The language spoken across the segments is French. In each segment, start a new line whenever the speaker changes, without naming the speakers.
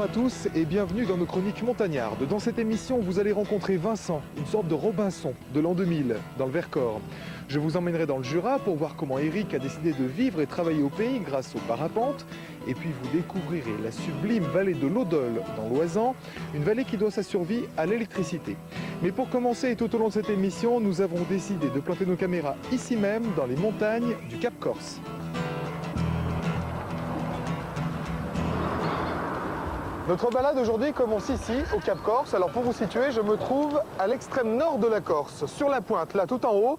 à tous et bienvenue dans nos chroniques montagnardes. Dans cette émission, vous allez rencontrer Vincent, une sorte de Robinson de l'an 2000, dans le Vercors. Je vous emmènerai dans le Jura pour voir comment Eric a décidé de vivre et travailler au pays grâce au parapente. Et puis vous découvrirez la sublime vallée de l'Odol dans l'Oisans, une vallée qui doit sa survie à l'électricité. Mais pour commencer et tout au long de cette émission, nous avons décidé de planter nos caméras ici même, dans les montagnes du Cap Corse. Notre balade aujourd'hui commence ici, au Cap Corse. Alors pour vous situer, je me trouve à l'extrême nord de la Corse, sur la pointe, là tout en haut.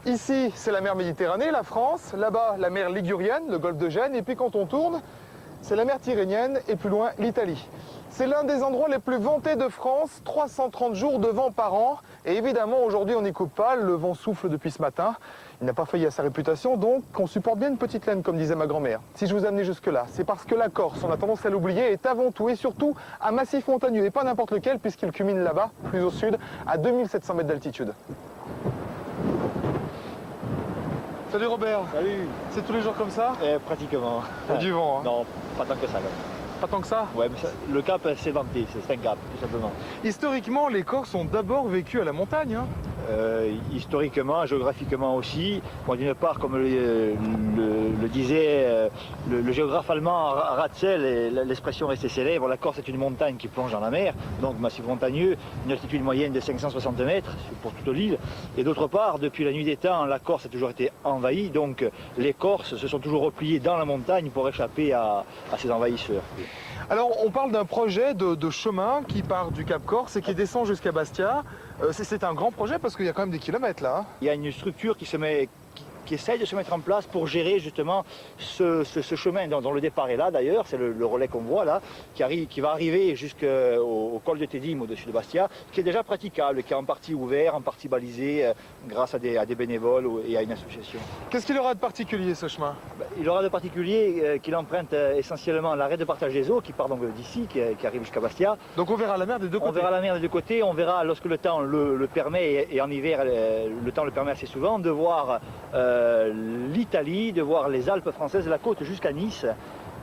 Ici, c'est la mer Méditerranée, la France. Là-bas, la mer Ligurienne, le golfe de Gênes. Et puis quand on tourne, c'est la mer Tyrrhénienne et plus loin, l'Italie. C'est l'un des endroits les plus vantés de France, 330 jours de vent par an. Et évidemment, aujourd'hui, on n'y coupe pas, le vent souffle depuis ce matin. Il n'a pas failli à sa réputation, donc on supporte bien une petite laine, comme disait ma grand-mère. Si je vous ai amené jusque-là, c'est parce que la Corse, on a tendance à l'oublier, est avant tout et surtout un massif montagneux, et pas n'importe lequel, puisqu'il culmine là-bas, plus au sud, à 2700 mètres d'altitude. Salut Robert.
Salut.
C'est tous les jours comme ça?
Pratiquement.
Il y a du vent, hein?
Non, pas tant que ça. Là.
Pas tant que ça?
Ouais, mais ça, le cap, c'est vanté, c'est un cap, tout simplement.
Historiquement, les Corses ont d'abord vécu à la montagne, hein?
Historiquement, géographiquement aussi. Bon, d'une part, comme le disait le géographe allemand Ratzel, l'expression restée célèbre, la Corse est une montagne qui plonge dans la mer, donc massif montagneux, une altitude moyenne de 560 mètres pour toute l'île. Et d'autre part, depuis la nuit des temps, la Corse a toujours été envahie, donc les Corses se sont toujours repliés dans la montagne pour échapper à ces envahisseurs.
Alors, on parle d'un projet de chemin qui part du Cap Corse et qui descend jusqu'à Bastia. C'est un grand projet parce qu'il y a quand même des kilomètres là. Hein.
Il y a une structure qui essaye de se mettre en place pour gérer justement ce chemin dont le départ est là d'ailleurs, c'est le relais qu'on voit là, qui va arriver jusqu'au col de Tedim au-dessus de Bastia, qui est déjà praticable, qui est en partie ouvert, en partie balisé grâce à des bénévoles et à une association.
Qu'est-ce qu'il aura de particulier ce chemin?
Il aura de particulier qu'il emprunte essentiellement l'arrêt de partage des eaux qui part donc d'ici, qui arrive jusqu'à Bastia.
Donc on verra la mer des deux côtés?
On verra la mer des deux côtés, on verra lorsque le temps le permet, et en hiver le temps le permet assez souvent, de voir l'Italie, de voir les Alpes françaises, la côte jusqu'à Nice,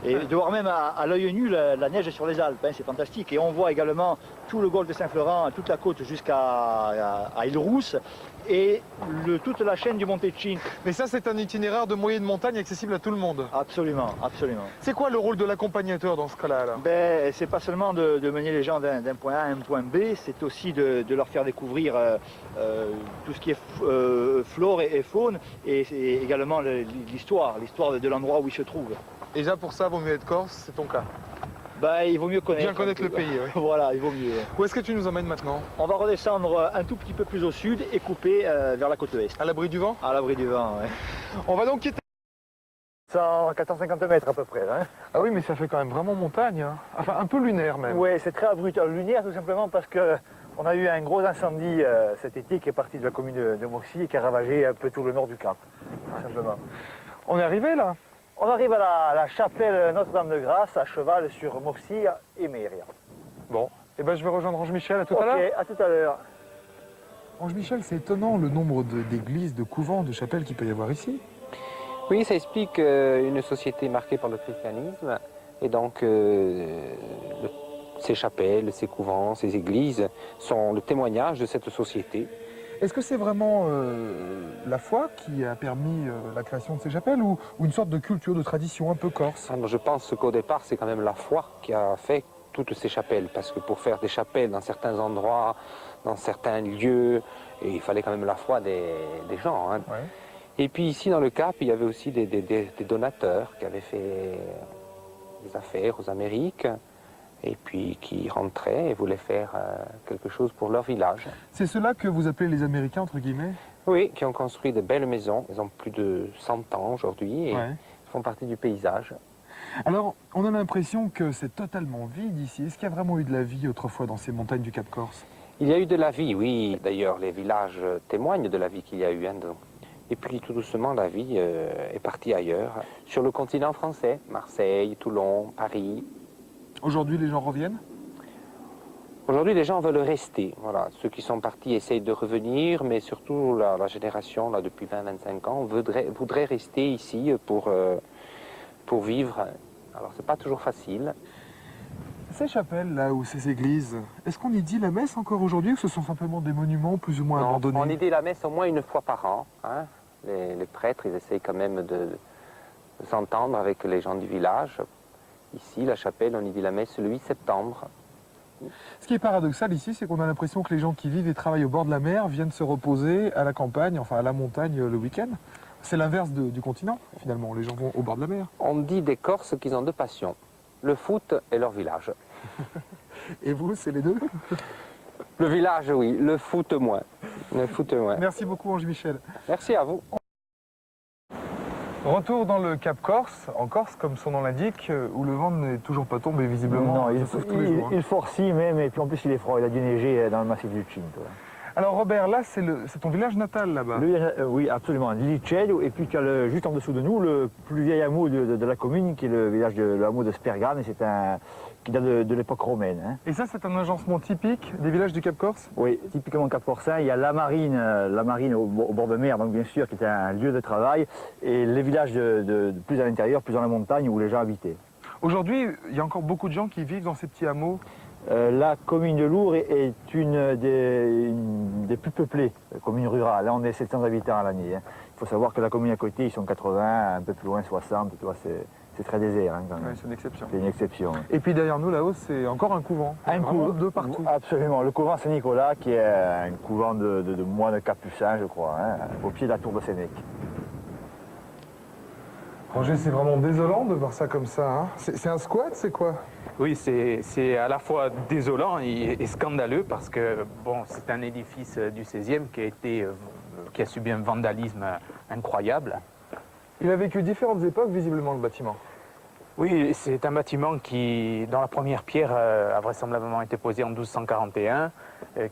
et de voir même à l'œil nu la neige sur les Alpes, hein, c'est fantastique. Et on voit également tout le golfe de Saint-Florent, toute la côte jusqu'à Île-Rousse, et toute la chaîne du Monte-Cin.
Mais ça, c'est un itinéraire de moyenne montagne accessible à tout le monde?
Absolument, absolument.
C'est quoi le rôle de l'accompagnateur dans ce cas-là?
Ben, c'est pas seulement de mener les gens d'un point A à un point B, c'est aussi de leur faire découvrir tout ce qui est flore et faune, et également l'histoire de l'endroit où ils se trouvent.
Et déjà pour ça, vaut mieux être corse, c'est ton cas?
Ben, il vaut mieux connaître.
Bien connaître le pays, oui.
Voilà, il vaut mieux.
Où est-ce que tu nous emmènes maintenant?
On va redescendre un tout petit peu plus au sud et couper vers la côte est.
À l'abri du vent?
À l'abri du vent, oui.
On va donc quitter...
450 mètres à peu près. Hein.
Ah oui, mais ça fait quand même vraiment montagne, hein. Enfin un peu lunaire même.
Oui, c'est très abruti. Lunaire tout simplement parce qu'on a eu un gros incendie cet été qui est parti de la commune de Moxy et qui a ravagé un peu tout le nord du Cap, tout simplement.
On est arrivé là?
On arrive à la chapelle Notre-Dame-de-Grâce, à cheval sur Moxy et Méria.
Bon, et ben je vais rejoindre Ange-Michel, à tout à l'heure.
Ok, à tout à l'heure.
Ange-Michel, c'est étonnant le nombre d'églises, de couvents, de chapelles qu'il peut y avoir ici.
Oui, ça explique une société marquée par le christianisme, et donc ces chapelles, ces couvents, ces églises sont le témoignage de cette société.
Est-ce que c'est vraiment la foi qui a permis la création de ces chapelles ou une sorte de culture, de tradition un peu corse?
Je pense qu'au départ, c'est quand même la foi qui a fait toutes ces chapelles, parce que pour faire des chapelles dans certains endroits, dans certains lieux, il fallait quand même la foi des gens. Hein.
Ouais.
Et puis ici dans le Cap, il y avait aussi des donateurs qui avaient fait des affaires aux Amériques, et puis qui rentraient et voulaient faire quelque chose pour leur village.
C'est cela que vous appelez les Américains, entre guillemets?
Oui, qui ont construit de belles maisons. Ils ont plus de 100 ans aujourd'hui et font partie du paysage.
Alors, on a l'impression que c'est totalement vide ici. Est-ce qu'il y a vraiment eu de la vie autrefois dans ces montagnes du Cap Corse?
Il y a eu de la vie, oui. D'ailleurs, les villages témoignent de la vie qu'il y a eu. Hein, et puis, tout doucement, la vie est partie ailleurs. Sur le continent français, Marseille, Toulon, Paris. Aujourd'hui, les gens reviennent? Aujourd'hui, les gens veulent rester. Voilà. Ceux qui sont partis essayent de revenir, mais surtout la génération, là, depuis 20-25 ans, voudrait rester ici pour vivre. Alors, c'est pas toujours facile.
Ces chapelles, là, ou ces églises, est-ce qu'on y dit la messe encore aujourd'hui ou ce sont simplement des monuments plus ou moins
Non,
abandonnés?
on y dit la messe au moins une fois par an. Hein. Les prêtres, ils essayent quand même de s'entendre avec les gens du village. Ici, la chapelle, on y dit la messe le 8 septembre.
Ce qui est paradoxal ici, c'est qu'on a l'impression que les gens qui vivent et travaillent au bord de la mer viennent se reposer à la campagne, enfin à la montagne le week-end. C'est l'inverse du continent, finalement. Les gens vont au bord de la mer.
On dit des Corses qu'ils ont deux passions, le foot et leur village.
Et vous, c'est les deux?
Le village, oui, le foot moins. Le foot moins.
Merci beaucoup, Ange Michel.
Merci à vous.
Retour dans le Cap Corse, en Corse, comme son nom l'indique, où le vent n'est toujours pas tombé, visiblement.
Non, il,
ça souffle tous les jours, hein.
il forcit même, et puis en plus il est froid, il a dû neiger dans le massif du Cinto.
Alors Robert, là, c'est ton village natal, là-bas.
Oui, absolument, Licello, et puis tu as juste en dessous de nous le plus vieil hameau de la commune, qui est le village le hameau de Spergane, qui date de l'époque romaine. Hein.
Et ça, c'est un agencement typique des villages du Cap Corse?
Oui, typiquement Cap-Corsin, il y a la marine au bord de mer, donc bien sûr, qui était un lieu de travail, et les villages plus à l'intérieur, plus dans la montagne, où les gens habitaient.
Aujourd'hui, il y a encore beaucoup de gens qui vivent dans ces petits hameaux.
La commune de Lourdes est une des plus peuplées communes rurales. Là, on est 700 habitants à l'année. Hein. Il faut savoir que la commune à côté, ils sont 80, un peu plus loin, 60. Tu vois, c'est très désert. Hein, quand même.
Ouais, c'est une exception.
C'est une exception. Hein.
Et puis derrière nous, là-haut, c'est encore un couvent.
Un couvent
de partout.
Absolument. Le couvent Saint-Nicolas, qui est un couvent de moines capucins, je crois, hein, au pied de la tour de Sénèque.
Roger, c'est vraiment désolant de voir ça comme ça. Hein. C'est un squat, c'est quoi?
Oui, c'est à la fois désolant et scandaleux parce que bon, c'est un édifice du XVIe qui a subi un vandalisme incroyable.
Il a vécu différentes époques, visiblement, le bâtiment.
Oui, c'est un bâtiment qui, dont la première pierre a vraisemblablement été posée en 1241,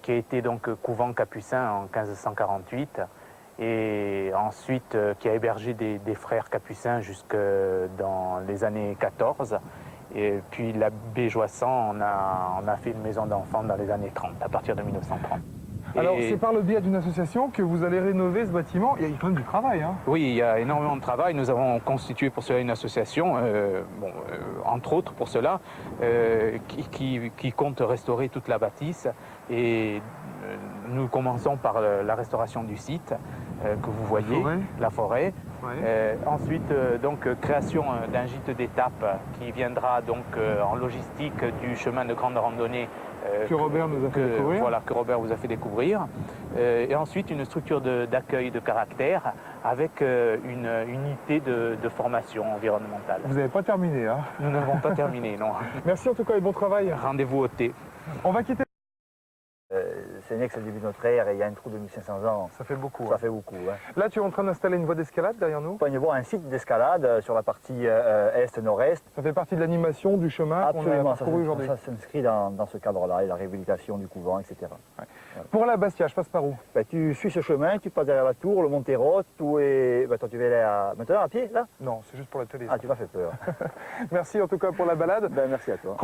qui a été donc couvent capucin en 1548, et ensuite qui a hébergé des frères capucins jusque dans les années 14. Et puis l'abbé Joissan on a fait une maison d'enfants dans les années 30, à partir de 1930.
Alors, c'est par le biais d'une association que vous allez rénover ce bâtiment. Il y a quand même du travail. Hein.
Oui, il y a énormément de travail. Nous avons constitué pour cela une association, entre autres pour cela, qui compte restaurer toute la bâtisse. Et nous commençons par la restauration du site que vous voyez, la forêt. Ouais. Ensuite, donc, création d'un gîte d'étape qui viendra donc en logistique du chemin de grande randonnée
que Robert nous a fait découvrir.
Voilà, que Robert vous a fait découvrir. Et ensuite, une structure d'accueil de caractère avec une unité de formation environnementale.
Vous n'avez pas terminé, hein?
Nous n'avons pas terminé, non.
Merci en tout cas et bon travail.
Rendez-vous au thé.
On va quitter.
Sénèque, c'est le début de notre ère et il y a un trou de 1500 ans.
Ça fait beaucoup.
Ça fait beaucoup. Hein.
Là, tu es en train d'installer une voie d'escalade derrière nous?
On voit un site d'escalade sur la partie est-nord-est.
Ça fait partie de l'animation du chemin qu'on a parcouru aujourd'hui.
Ça s'inscrit dans ce cadre-là, et la réhabilitation du couvent, etc. Ouais.
Voilà. Pour la Bastia, je passe par où?
Tu suis ce chemin, tu passes derrière la tour, le Monterot, toi tu vas aller maintenant à pied, là?
Non, c'est juste pour la télé.
Ah, tu m'as fait peur.
Merci en tout cas pour la balade.
Merci à toi.